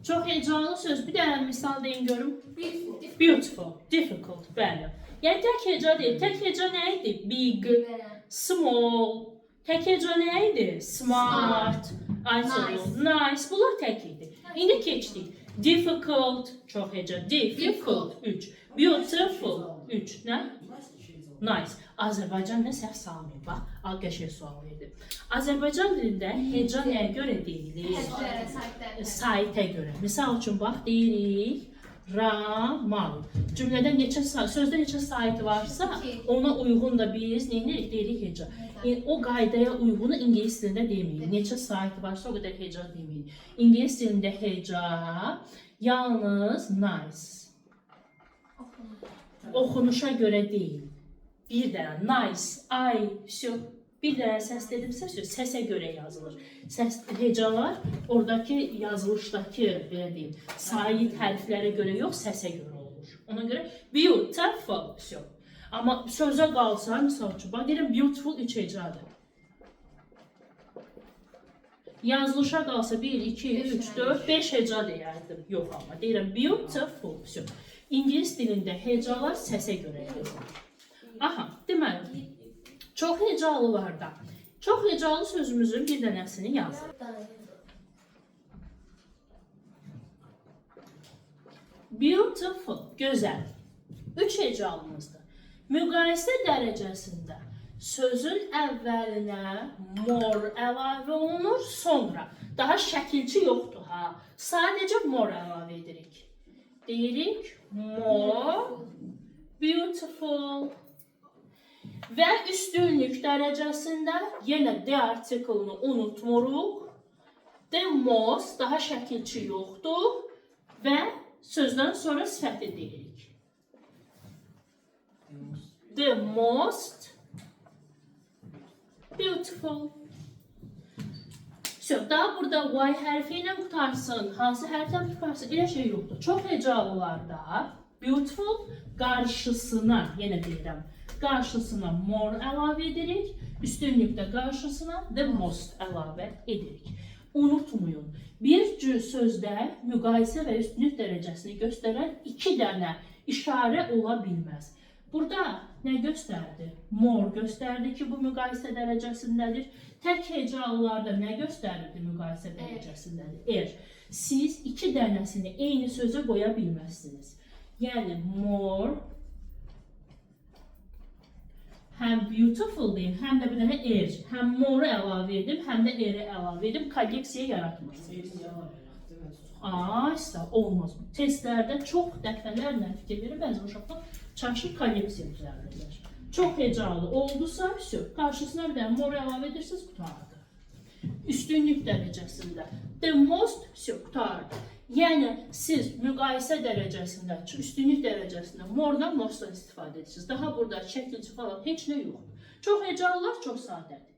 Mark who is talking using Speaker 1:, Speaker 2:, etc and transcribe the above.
Speaker 1: Çox heyecanlı söz. Bir dənə misal deyin görüm.
Speaker 2: Beautiful.
Speaker 1: Beautiful, difficult, bəli. Yəni tək heca deyil. Tək heca nə idi? Big, small. Tək heca nə idi? Smart, nice. Bunlar tək idi. İndi keçdik. Difficult, çox heca. Difficult, 3. Beautiful, 3. Nə? Nice. Azərbaycanda səhv salmayın. Bax, qəşəng sual verdim. Azərbaycan dilində heca nəyə görə deyilir? Saitə görə. Misal üçün bax deyirik ramal. Cümlədə sözdə neçə sait varsa ona uyğun da biz neyinirik? Deyirik heca. O qaydaya uyğunu ingilis dilində deməyirik. Neçə sait varsa o qədər heca deməyirik. İngilis dilində heca yalnız nice. Oxunuşa görə deyil. Bir dənə nice, ay, все. Bir dənə səs dedimsə, səsə görə yazılır. Səs hecalar oradakı yazılışdakı, belə deyim, sait hərflərə görə yox, səsə görə olur. Ona görə beautiful, все. Amma sözə qalsa, misal üçün, bax deyirəm beautiful 3 hecadır. Yazılışa qalsa 1, 2, 3, 4, 5 heca deyərdim. Yox amma deyirəm beautiful, все. İngilis dilində hecalar səsə görə yazılır. Aha, deməli, çox hecalılarda, çox hecalı sözümüzün bir dənəsini yazın. Beautiful, gözəl. 3 hecalımızdır. Müqayisə dərəcəsində sözün əvvəlinə more əlavə olunur, sonra. Daha şəkilçi yoxdur, ha. Sadəcə more əlavə edirik. Deyirik, more beautiful. Və üstünlük dərəcəsində yenə the article-ını unutmuruq. The most, daha şəkilçi yoxdur və sözdən sonra sifəti deyirik. The most beautiful. Daha burada y hərfi ilə qutarsın, hansı hərfdən qutarsın, elə şey yoxdur. Çox hecalılarda beautiful qarşısına, yenə deyirəm, qarşısına more əlavə edirik, üstünlükdə qarşısına the most əlavə edirik. Unutmayın, bir cür sözdə müqayisə və üstünlük dərəcəsini göstərən 2 dənə işarə ola bilməz. Burada nə göstərdi? More göstərdi ki, bu müqayisə dərəcəsindədir. Tək hecalılarda nə göstərirdi müqayisə dərəcəsindədir? Siz 2 dənəsini eyni sözə qoya bilməzsiniz. Yəni more həm beautiful deyim, həm də bir dənə həm more əlavə edim, həm də əlavə edim, kolleksiya yaratmasın. Asla olmaz. Testlərdə çox dəfələrlə fikir verir, bəzi uşaqlar çaşır kolleksiya düzəldirlər. Çox hecalı oldusa, qarşısına bir dənə more əlavə edirsiniz, qutardı. Üstünlük dərəcəsində the most, qutardı. Yəni, siz müqayisə dərəcəsində, üstünlük dərəcəsində more'dan most'dan istifadə edirsiniz. Daha burada şəkilçi falan heç nə yoxdur. Çox hecalılar çox sadədir.